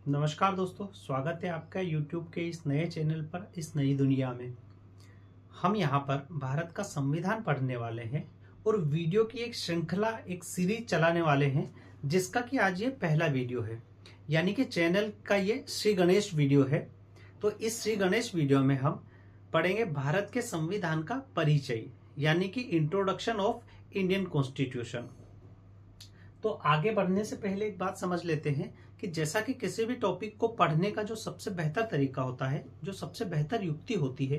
नमस्कार दोस्तों, स्वागत है आपका YouTube के इस नए चैनल पर, इस नई दुनिया में। हम यहाँ पर भारत का संविधान पढ़ने वाले हैं और वीडियो की एक श्रृंखला, एक सीरीज चलाने वाले हैं, जिसका कि आज ये पहला वीडियो है। यानी कि चैनल का ये श्री गणेश वीडियो है। तो इस श्री गणेश वीडियो में हम पढ़ेंगे भारत के संविधान का परिचय, यानी कि इंट्रोडक्शन ऑफ इंडियन कॉन्स्टिट्यूशन। तो आगे बढ़ने से पहले एक बात समझ लेते हैं कि जैसा कि किसी भी टॉपिक को पढ़ने का जो सबसे बेहतर तरीका होता है, जो सबसे बेहतर युक्ति होती है,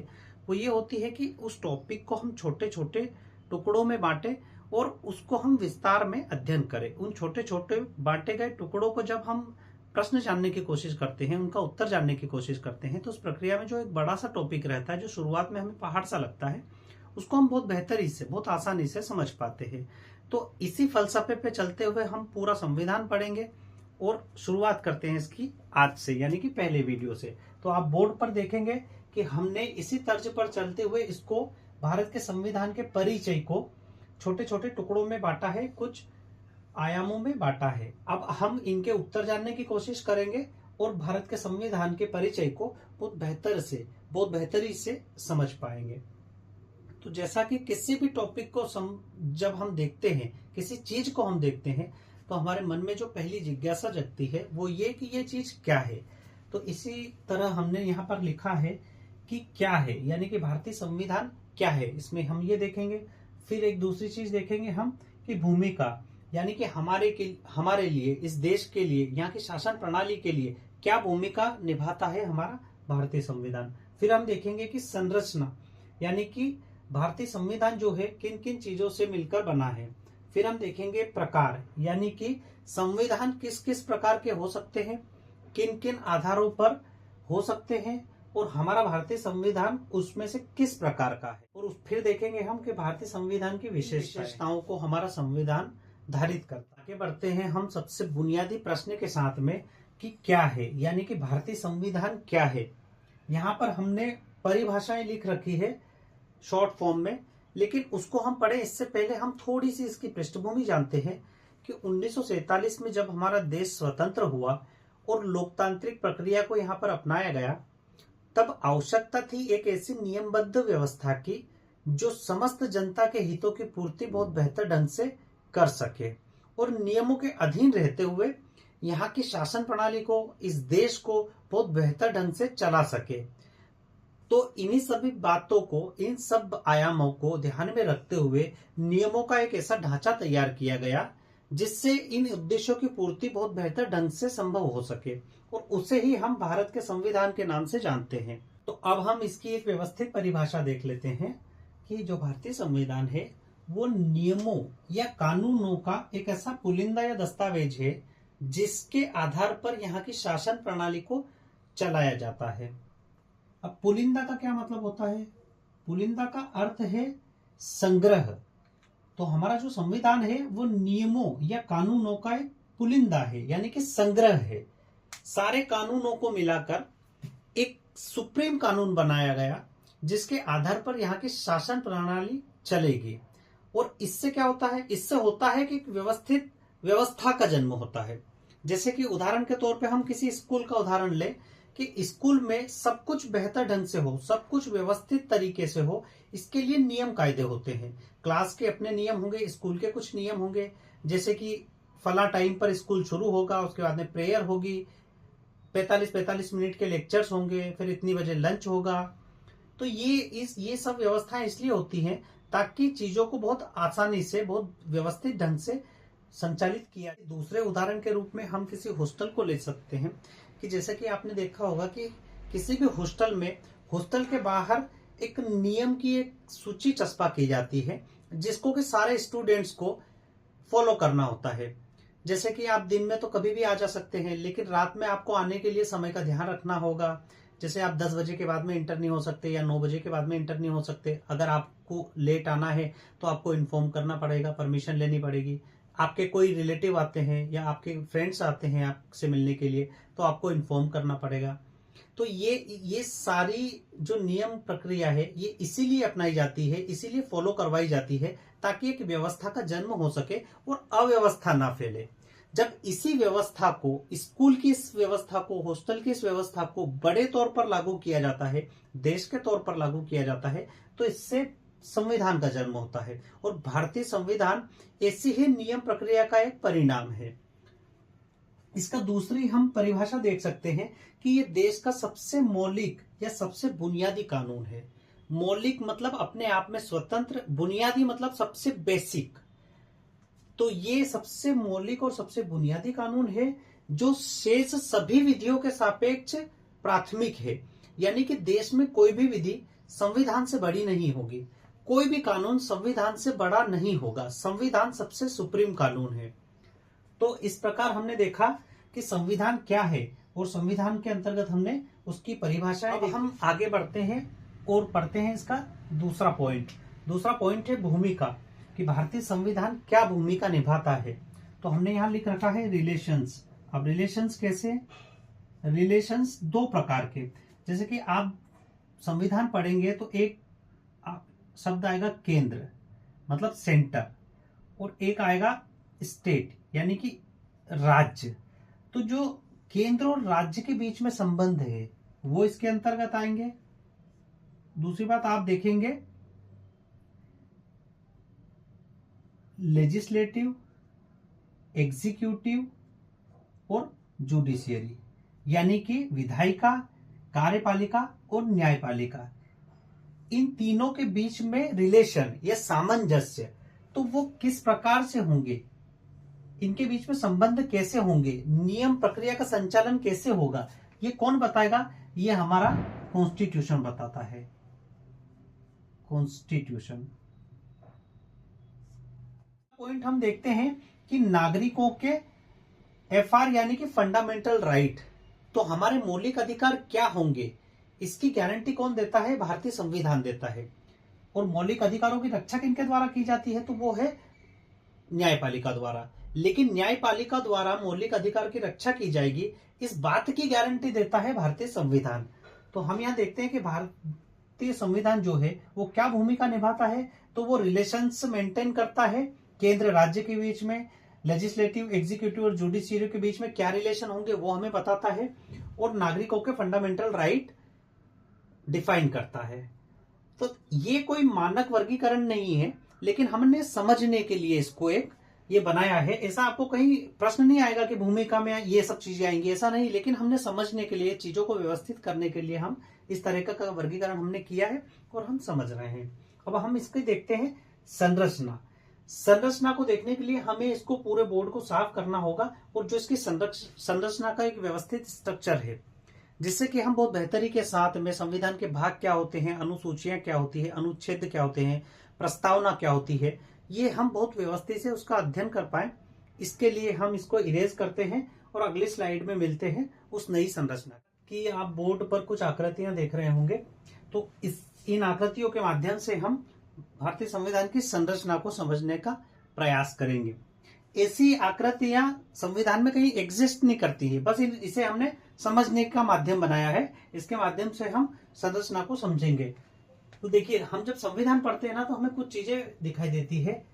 वो ये होती है कि उस टॉपिक को हम छोटे छोटे टुकड़ों में बांटें और उसको हम विस्तार में अध्ययन करें। उन छोटे छोटे बांटे गए टुकड़ों को जब हम प्रश्न जानने की कोशिश करते हैं, उनका उत्तर जानने की कोशिश करते हैं, तो उस प्रक्रिया में जो एक बड़ा सा टॉपिक रहता है, जो शुरुआत में हमें पहाड़ सा लगता है, उसको हम बहुत बेहतरी से, बहुत आसानी से समझ पाते हैं। तो इसी फलसफे पे चलते हुए हम पूरा संविधान पढ़ेंगे और शुरुआत करते हैं इसकी आज से, यानी कि पहले वीडियो से। तो आप बोर्ड पर देखेंगे कि हमने इसी तर्ज पर चलते हुए इसको, भारत के संविधान के परिचय को छोटे छोटे टुकड़ों में बांटा है, कुछ आयामों में बांटा है। अब हम इनके उत्तर जानने की कोशिश करेंगे और भारत के संविधान के परिचय को बहुत बेहतर से, बहुत बेहतरी से समझ पाएंगे। तो जैसा कि किसी भी टॉपिक को जब हम देखते हैं, किसी चीज को हम देखते हैं, तो हमारे मन में जो पहली जिज्ञासा जगती है वो ये कि ये चीज क्या है। तो इसी तरह हमने यहाँ पर लिखा है कि क्या है, यानी कि भारतीय संविधान क्या है। इसमें हम ये देखेंगे। फिर एक दूसरी चीज देखेंगे हम कि भूमिका, यानी कि हमारे लिए, इस देश के लिए, यहाँ की शासन प्रणाली के लिए क्या भूमिका निभाता है हमारा भारतीय संविधान। फिर हम देखेंगे कि संरचना, यानी कि भारतीय संविधान जो है किन किन चीजों से मिलकर बना है। फिर हम देखेंगे प्रकार, यानी कि संविधान किस किस प्रकार के हो सकते हैं, किन किन आधारों पर हो सकते हैं, और हमारा भारतीय संविधान उसमें से किस प्रकार का है। और फिर देखेंगे हम कि भारतीय संविधान की विशेषताओं को हमारा संविधान धारित करता है। आगे बढ़ते हैं हम सबसे बुनियादी प्रश्न के साथ में कि क्या है, यानी कि भारतीय संविधान क्या है। यहाँ पर हमने परिभाषाएं लिख रखी है शॉर्ट फॉर्म में, लेकिन उसको हम पढ़े इससे पहले हम थोड़ी सी इसकी पृष्ठभूमि जानते हैं कि 1947 में जब हमारा देश स्वतंत्र हुआ और लोकतांत्रिक प्रक्रिया को यहाँ पर अपनाया गया, तब आवश्यकता थी एक ऐसी नियमबद्ध व्यवस्था की जो समस्त जनता के हितों की पूर्ति बहुत बेहतर ढंग से कर सके और नियमों के अधीन रहते हुए यहाँ की शासन प्रणाली को, इस देश को बहुत बेहतर ढंग से चला सके। तो इन्हीं सभी बातों को, इन सब आयामों को ध्यान में रखते हुए नियमों का एक ऐसा ढांचा तैयार किया गया जिससे इन उद्देश्यों की पूर्ति बहुत बेहतर ढंग से संभव हो सके, और उसे ही हम भारत के संविधान के नाम से जानते हैं। तो अब हम इसकी एक व्यवस्थित परिभाषा देख लेते हैं कि जो भारतीय संविधान है वो नियमों या कानूनों का एक ऐसा पुलिंदा या दस्तावेज है जिसके आधार पर यहाँ की शासन प्रणाली को चलाया जाता है। अब पुलिंदा का क्या मतलब होता है? पुलिंदा का अर्थ है संग्रह। तो हमारा जो संविधान है वो नियमों या कानूनों का एक पुलिंदा है, यानी कि संग्रह है। सारे कानूनों को मिलाकर एक सुप्रीम कानून बनाया गया जिसके आधार पर यहाँ की शासन प्रणाली चलेगी। और इससे क्या होता है? इससे होता है कि एक व्यवस्थित व्यवस्था का जन्म होता है। जैसे कि उदाहरण के तौर पे हम किसी स्कूल का उदाहरण लें कि स्कूल में सब कुछ बेहतर ढंग से हो, सब कुछ व्यवस्थित तरीके से हो, इसके लिए नियम कायदे होते हैं। क्लास के अपने नियम होंगे, स्कूल के कुछ नियम होंगे, जैसे कि फला टाइम पर स्कूल शुरू होगा, उसके बाद में प्रेयर होगी, 45-45 मिनट के लेक्चर्स होंगे, फिर इतनी बजे लंच होगा। तो ये सब व्यवस्थाएं इसलिए होती हैं ताकि चीजों को बहुत आसानी से, बहुत व्यवस्थित ढंग से संचालित किया। दूसरे उदाहरण के रूप में हम किसी हॉस्टल को ले सकते हैं कि जैसे कि आपने देखा होगा कि किसी भी हॉस्टल में, हॉस्टल के बाहर एक नियम की एक सूची चस्पा की जाती है जिसको कि सारे स्टूडेंट्स को फॉलो करना होता है। जैसे कि आप दिन में तो कभी भी आ जा सकते हैं, लेकिन रात में आपको आने के लिए समय का ध्यान रखना होगा। जैसे आप 10 बजे के बाद में इंटर नहीं हो सकते या 9 बजे के बाद में इंटर नहीं हो सकते। अगर आपको लेट आना है तो आपको इन्फॉर्म करना पड़ेगा, परमिशन लेनी पड़ेगी। आपके कोई रिलेटिव आते हैं या आपके फ्रेंड्स आते हैं आपसे मिलने के लिए, तो आपको इन्फॉर्म करना पड़ेगा। तो ये सारी जो नियम प्रक्रिया है ये इसीलिए अपनाई जाती है, इसीलिए फॉलो करवाई जाती है ताकि एक व्यवस्था का जन्म हो सके और अव्यवस्था ना फैले। जब इसी व्यवस्था को, स्कूल की इस व्यवस्था को, हॉस्टल की इस व्यवस्था को बड़े तौर पर लागू किया जाता है, देश के तौर पर लागू किया जाता है, तो इससे संविधान का जन्म होता है। और भारतीय संविधान ऐसी ही नियम प्रक्रिया का एक परिणाम है। इसका दूसरी हम परिभाषा देख सकते हैं कि ये देश का सबसे मौलिक या सबसे बुनियादी कानून है। मौलिक मतलब अपने आप में स्वतंत्र, बुनियादी मतलब सबसे बेसिक। तो ये सबसे मौलिक और सबसे बुनियादी कानून है जो शेष सभी विधियों के सापेक्ष प्राथमिक है। यानी कि देश में कोई भी विधि संविधान से बड़ी नहीं होगी, कोई भी कानून संविधान से बड़ा नहीं होगा। संविधान सबसे सुप्रीम कानून है। तो इस प्रकार हमने देखा कि संविधान क्या है और संविधान के अंतर्गत हमने उसकी परिभाषा। अब हम आगे बढ़ते हैं और पढ़ते हैं इसका दूसरा पॉइंट। दूसरा पॉइंट है भूमिका, कि भारतीय संविधान क्या भूमिका निभाता है। तो हमने यहां लिख रखा है रिलेशंस। अब रिलेशंस कैसे? रिलेशंस दो प्रकार के, जैसे कि आप संविधान पढ़ेंगे तो एक शब्द आएगा केंद्र मतलब सेंटर, और एक आएगा स्टेट यानी कि राज्य। तो जो केंद्र और राज्य के बीच में संबंध है वो इसके अंतर्गत आएंगे। दूसरी बात आप देखेंगे लेजिस्लेटिव, एग्जीक्यूटिव और जुडिशियरी, यानी कि विधायिका, कार्यपालिका और न्यायपालिका। इन तीनों के बीच में रिलेशन या सामंजस्य, तो वो किस प्रकार से होंगे, इनके बीच में संबंध कैसे होंगे, नियम प्रक्रिया का संचालन कैसे होगा, ये कौन बताएगा? ये हमारा कॉन्स्टिट्यूशन बताता है। कॉन्स्टिट्यूशन पॉइंट हम देखते हैं कि नागरिकों के एफआर यानी कि फंडामेंटल राइट, तो हमारे मौलिक अधिकार क्या होंगे, इसकी गारंटी कौन देता है? भारतीय संविधान देता है। और मौलिक अधिकारों की रक्षा किनके द्वारा की जाती है? तो वो है न्यायपालिका द्वारा। लेकिन न्यायपालिका द्वारा मौलिक अधिकार की रक्षा की जाएगी, इस बात की गारंटी देता है भारतीय संविधान। तो हम यहाँ देखते हैं कि भारतीय संविधान जो है वो क्या भूमिका निभाता है, तो वो रिलेशंस मेंटेन करता है केंद्र राज्य के बीच में, लेजिस्लेटिव, एग्जीक्यूटिव और जुडिशियरी के बीच में क्या रिलेशन होंगे वो हमें बताता है, और नागरिकों के फंडामेंटल राइट डिफाइन करता है। तो ये कोई मानक वर्गीकरण नहीं है, लेकिन हमने समझने के लिए इसको एक ये बनाया है। ऐसा आपको कहीं प्रश्न नहीं आएगा कि भूमिका में ये सब चीजें आएंगी, ऐसा नहीं। लेकिन हमने समझने के लिए, चीजों को व्यवस्थित करने के लिए हम इस तरह का वर्गीकरण हमने किया है और हम समझ रहे हैं। अब हम इसके देखते हैं संरचना। संरचना को देखने के लिए हमें इसको पूरे बोर्ड को साफ करना होगा, और जो इसकी संरचना का एक व्यवस्थित स्ट्रक्चर है, जिससे कि हम बहुत बेहतरी के साथ में संविधान के भाग क्या होते हैं, अनुसूचियां क्या होती है, अनुच्छेद क्या होते हैं, प्रस्तावना क्या होती है, ये हम बहुत व्यवस्थित से उसका अध्ययन कर पाए। इसके लिए हम इसको इरेज करते हैं और अगली स्लाइड में मिलते हैं उस नई संरचना की। आप बोर्ड पर कुछ आकृतियां देख रहे होंगे, तो इन आकृतियों के माध्यम से हम भारतीय संविधान की संरचना को समझने का प्रयास करेंगे। ऐसी आकृतियां संविधान में कहीं एग्जिस्ट नहीं करती है, बस इसे हमने समझने का माध्यम बनाया है। इसके माध्यम से हम संरचना को समझेंगे। तो देखिए, हम जब संविधान पढ़ते हैं ना, तो हमें कुछ चीजें दिखाई देती है।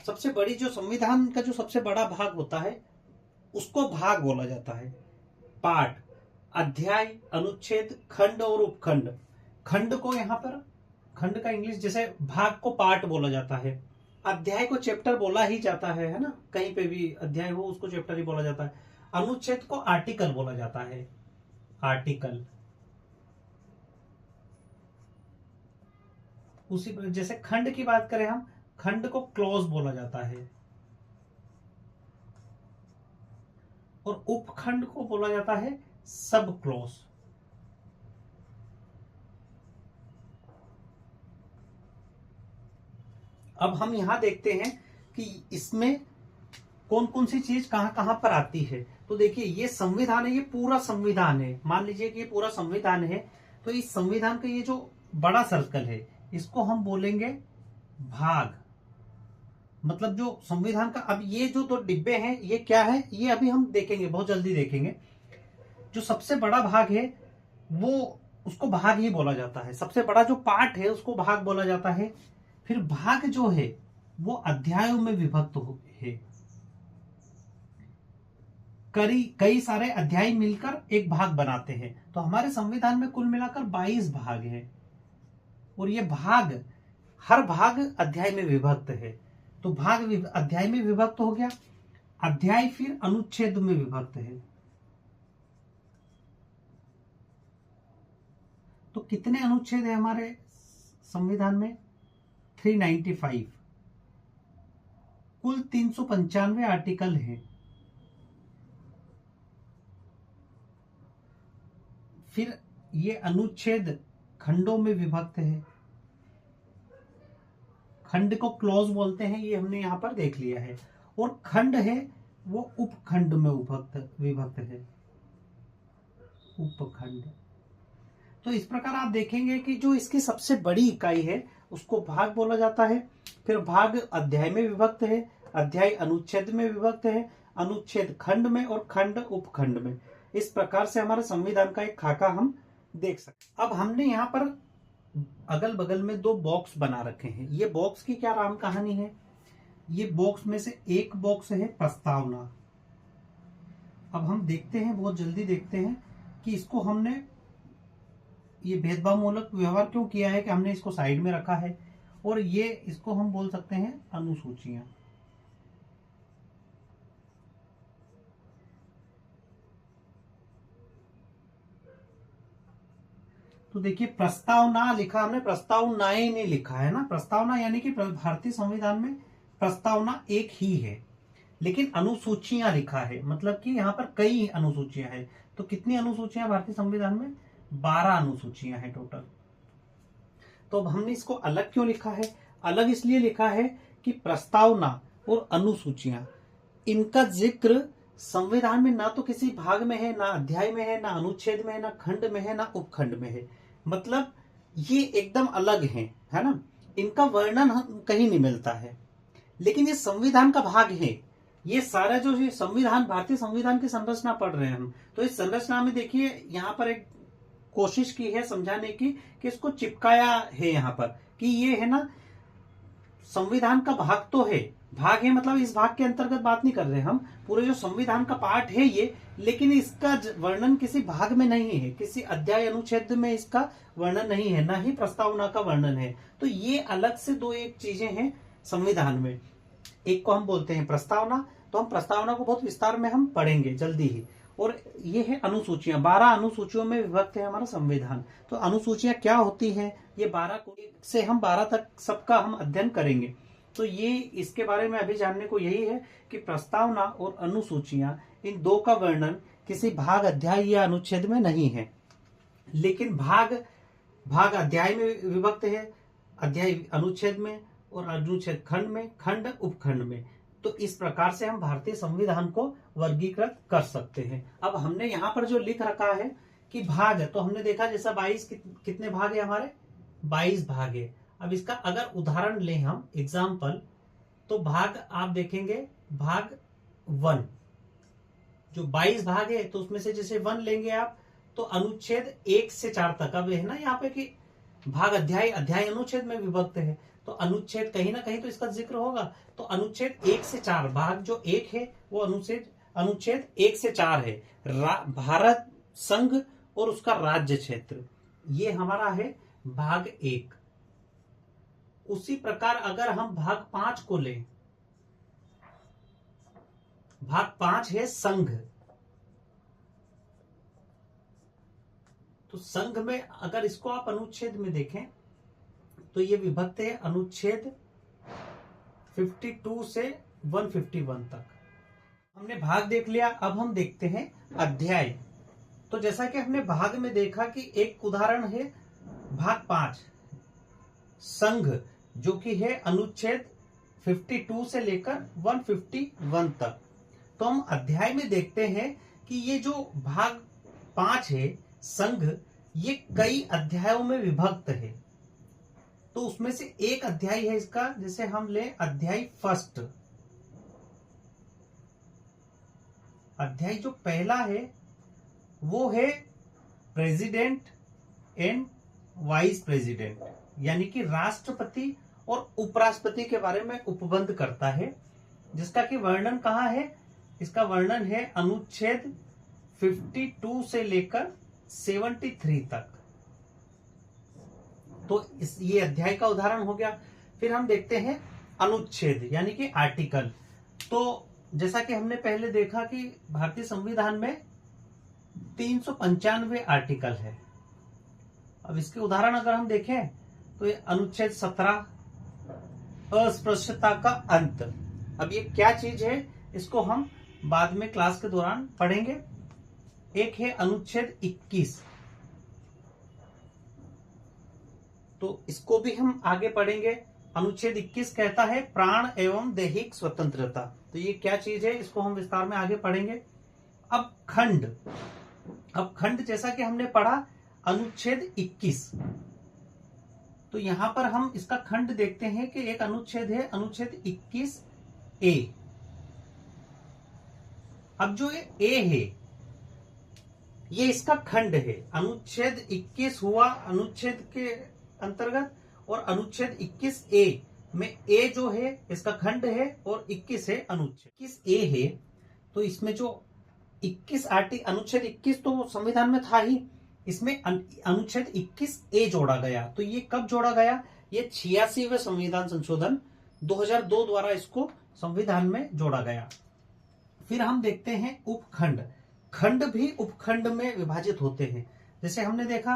सबसे बड़ी जो संविधान का जो सबसे बड़ा भाग होता है उसको भाग बोला जाता है। पार्ट, अध्याय, अनुच्छेद, खंड और उपखंड। खंड को यहाँ पर, खंड का इंग्लिश जैसे भाग को पार्ट बोला जाता है, अध्याय को चैप्टर बोला ही जाता है ना, कहीं पे भी अध्याय हो उसको चैप्टर ही बोला जाता है। अनुच्छेद को आर्टिकल बोला जाता है, आर्टिकल। उसी जैसे खंड की बात करें हम, खंड को क्लॉज बोला जाता है, और उपखंड को बोला जाता है सब क्लॉज। अब हम यहां देखते हैं कि इसमें कौन कौन सी चीज कहां कहां पर आती है। तो देखिए, ये संविधान है, ये पूरा संविधान है। मान लीजिए कि ये पूरा संविधान है, तो इस संविधान का ये जो बड़ा सर्कल है इसको हम बोलेंगे भाग। मतलब जो संविधान का, अब ये जो दो डिब्बे हैं ये क्या है, ये अभी हम देखेंगे, बहुत जल्दी देखेंगे। जो सबसे बड़ा भाग है वो उसको भाग ही बोला जाता है। सबसे बड़ा जो पार्ट है उसको भाग बोला जाता है। फिर भाग जो है वो अध्यायों में विभक्त है। कई सारे अध्याय मिलकर एक भाग बनाते हैं। तो हमारे संविधान में कुल मिलाकर 22 भाग हैं और ये भाग, हर भाग अध्याय में विभक्त है। तो भाग अध्याय में विभक्त हो गया, अध्याय फिर अनुच्छेद में विभक्त है। तो कितने अनुच्छेद है हमारे संविधान में? 395। कुल 395 आर्टिकल हैं। फिर ये अनुच्छेद खंडों में विभक्त है। खंड को क्लॉज बोलते हैं, ये हमने यहां पर देख लिया है। और खंड है वो उपखंड में विभक्त है, उपखंड। तो इस प्रकार आप देखेंगे कि जो इसकी सबसे बड़ी इकाई है उसको भाग बोला जाता है। फिर भाग अध्याय में विभक्त है, अध्याय अनुच्छेद में विभक्त है, अनुच्छेद खंड में और खंड उपखंड में। इस प्रकार से हमारे संविधान का एक खाका हम देख सकते। अब हमने यहाँ पर अगल बगल में 2 बॉक्स बना रखे हैं। ये बॉक्स की क्या राम कहानी है? ये बॉक्स में से एक बॉक्स है प्रस्तावना। अब हम देखते हैं, बहुत जल्दी देखते हैं कि इसको हमने ये भेदभाव मूलक व्यवहार क्यों किया है कि हमने इसको साइड में रखा है। और ये इसको हम बोल सकते हैं अनुसूचियां। तो देखिए प्रस्तावना लिखा हमने, प्रस्तावनाएं नहीं लिखा है ना। प्रस्तावना यानी कि भारतीय संविधान में प्रस्तावना एक ही है, लेकिन अनुसूचियां लिखा है, मतलब कि यहाँ पर कई अनुसूचियां हैं। तो कितनी अनुसूचियां भारतीय संविधान में? 12 अनुसूचियां हैं टोटल। तो अब हमने इसको अलग क्यों लिखा है? अलग इसलिए लिखा है कि प्रस्तावना और अनुसूचियां, इनका जिक्र संविधान में ना तो किसी भाग में है, ना अध्याय में है, ना अनुच्छेद में है, ना खंड में है, ना उपखंड में है। मतलब ये एकदम अलग हैं, है ना। इनका वर्णन कहीं नहीं मिलता है, लेकिन ये संविधान का भाग है। ये सारा जो ये संविधान, भारतीय संविधान की संरचना पढ़ रहे हैं हम, तो इस संरचना में देखिए यहाँ पर एक कोशिश की है समझाने की कि इसको चिपकाया है यहाँ पर कि ये है ना संविधान का भाग तो है। भाग है मतलब इस भाग के अंतर्गत बात नहीं कर रहे हम, पूरे जो संविधान का पार्ट है ये, लेकिन इसका वर्णन किसी भाग में नहीं है, किसी अध्याय अनुच्छेद में इसका वर्णन नहीं है, ना ही प्रस्तावना का वर्णन है। तो ये अलग से दो एक चीजें हैं संविधान में। एक को हम बोलते हैं प्रस्तावना, तो हम प्रस्तावना को बहुत विस्तार में हम पढ़ेंगे जल्दी ही। और ये है अनुसूचियां, 12 अनुसूचियों में विभक्त है हमारा संविधान। तो अनुसूचियां क्या होती हैं, ये 12 को से हम 12 तक सबका हम अध्ययन करेंगे। तो ये इसके बारे में अभी जानने को यही है कि प्रस्तावना और अनुसूचियां, इन दो का वर्णन किसी भाग, अध्याय या अनुच्छेद में नहीं है, लेकिन भाग अध्याय में विभक्त है, अध्याय अनुच्छेद में, और अनुच्छेद खंड में, खंड उपखंड में। तो इस प्रकार से हम भारतीय संविधान को वर्गीकृत कर सकते हैं। अब हमने यहाँ पर जो लिख रखा है कि भाग, तो हमने देखा जैसा 22 कितने भाग है हमारे, 22 भाग है। अब इसका अगर उदाहरण लें हम एग्जाम्पल, तो भाग आप देखेंगे भाग 1, जो 22 भाग है तो उसमें से जैसे 1 लेंगे आप, तो अनुच्छेद 1 से 4 तक। अब है ना यहाँ पे कि भाग अध्याय अनुच्छेद में विभक्त है, तो अनुच्छेद कहीं ना कहीं तो इसका जिक्र होगा। तो अनुच्छेद 1 से 4, भाग जो 1 है वो अनुच्छेद 1 से 4 है। भारत संघ और उसका राज्य क्षेत्र, ये हमारा है भाग 1। उसी प्रकार अगर हम भाग 5 को लें, भाग 5 है संघ। तो संघ में अगर इसको आप अनुच्छेद में देखें तो ये विभक्त है अनुच्छेद 52 से 151 तक। हमने भाग देख लिया, अब हम देखते हैं अध्याय। तो जैसा कि हमने भाग में देखा कि एक उदाहरण है भाग 5 संघ, जो कि है अनुच्छेद 52 से लेकर 151 तक। तो हम अध्याय में देखते हैं कि ये जो भाग 5 है संघ, ये कई अध्यायों में विभक्त है। तो उसमें से एक अध्याय है इसका, जैसे हम ले अध्याय 1। अध्याय जो पहला है वो है प्रेसिडेंट एंड वाइस प्रेसिडेंट, यानी कि राष्ट्रपति और उपराष्ट्रपति के बारे में उपबंध करता है, जिसका कि वर्णन कहाँ है, इसका वर्णन है अनुच्छेद 52 से लेकर 73 तक। तो ये अध्याय का उदाहरण हो गया। फिर हम देखते हैं अनुच्छेद यानी कि आर्टिकल। तो जैसा कि हमने पहले देखा कि भारतीय संविधान में 395 आर्टिकल है। अब इसके उदाहरण अगर हम देखें तो ये अनुच्छेद 17 अस्पृश्यता का अंत। अब ये क्या चीज है इसको हम बाद में क्लास के दौरान पढ़ेंगे। एक है अनुच्छेद 21, तो इसको भी हम आगे पढ़ेंगे। अनुच्छेद 21 कहता है प्राण एवं दैहिक स्वतंत्रता। तो ये क्या चीज है इसको हम विस्तार में आगे पढ़ेंगे। अब खंड जैसा कि हमने पढ़ा अनुच्छेद 21, तो यहां पर हम इसका खंड देखते हैं कि एक अनुच्छेद है अनुच्छेद 21A। अब जो ए है ये इसका खंड है। अनुच्छेद 21 हुआ अनुच्छेद के अंतर्गत, और अनुच्छेद 21A में ए जो है इसका खंड है और 21 है अनुच्छेद 21A है। तो इसमें जो 21 अनुच्छेद 21 तो संविधान में था ही, इसमें अनुच्छेद 21A जोड़ा गया। तो ये कब जोड़ा गया? ये 86वें संविधान संशोधन 2002 द्वारा इसको संविधान में जोड़ा गया। फिर हम देखते हैं उपखंड। खंड भी उपखंड में विभाजित होते हैं। जैसे हमने देखा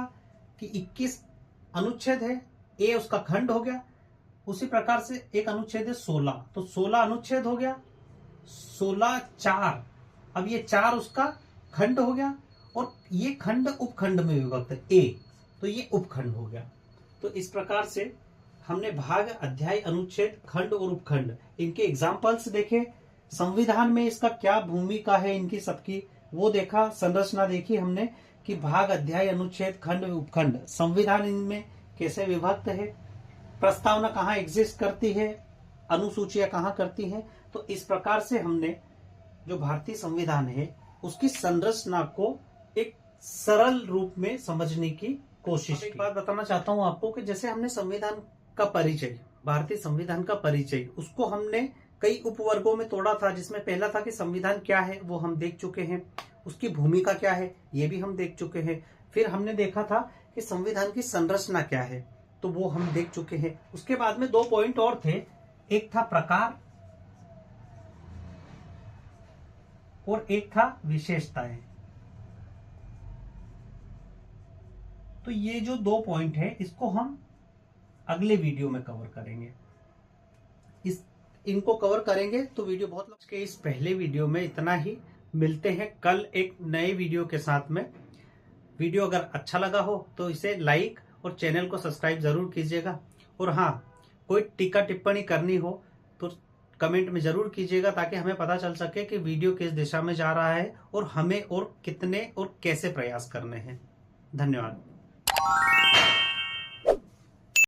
कि 21 अनुच्छेद है, ए उसका खंड हो गया। उसी प्रकार से एक अनुच्छेद है 16, तो 16 अनुच्छेद हो गया। 16 4, अब ये 4 उसका खंड हो गया, और ये खंड उपखंड में विभक्त है ए, तो ये उपखंड हो गया। तो इस प्रकार से हमने भाग, अध्याय, अनुच्छेद, खंड और उपखंड इनके एग्जाम्पल्स देखे। संविधान में इसका क्या भूमिका है इनकी सबकी वो देखा। संरचना देखी हमने कि भाग, अध्याय, अनुच्छेद, खंड, उपखंड, संविधान इनमें कैसे विभक्त है, प्रस्तावना कहाँ एग्जिस्ट करती है, अनुसूचियां कहाँ करती हैं। तो इस प्रकार से हमने जो भारतीय संविधान है उसकी संरचना को एक सरल रूप में समझने की कोशिश की। एक बात बताना चाहता हूं आपको कि जैसे हमने संविधान का परिचय, भारतीय संविधान का परिचय, उसको हमने कई उपवर्गों में तोड़ा था। जिसमें पहला था कि संविधान क्या है वो हम देख चुके हैं, उसकी भूमिका क्या है ये भी हम देख चुके हैं। फिर हमने देखा था कि संविधान की संरचना क्या है, तो वो हम देख चुके हैं। उसके बाद में 2 पॉइंट और थे, एक था प्रकार और एक था विशेषताएं। तो ये जो 2 पॉइंट है इसको हम अगले वीडियो में कवर करेंगे। इनको कवर करेंगे तो वीडियो बहुत के इस पहले वीडियो में इतना ही। मिलते हैं कल एक नए वीडियो के साथ में। वीडियो अगर अच्छा लगा हो तो इसे लाइक और चैनल को सब्सक्राइब जरूर कीजिएगा। और हाँ, कोई टीका टिप्पणी करनी हो तो कमेंट में जरूर कीजिएगा, ताकि हमें पता चल सके कि वीडियो किस दिशा में जा रहा है और हमें और कितने और कैसे प्रयास करने हैं। धन्यवाद।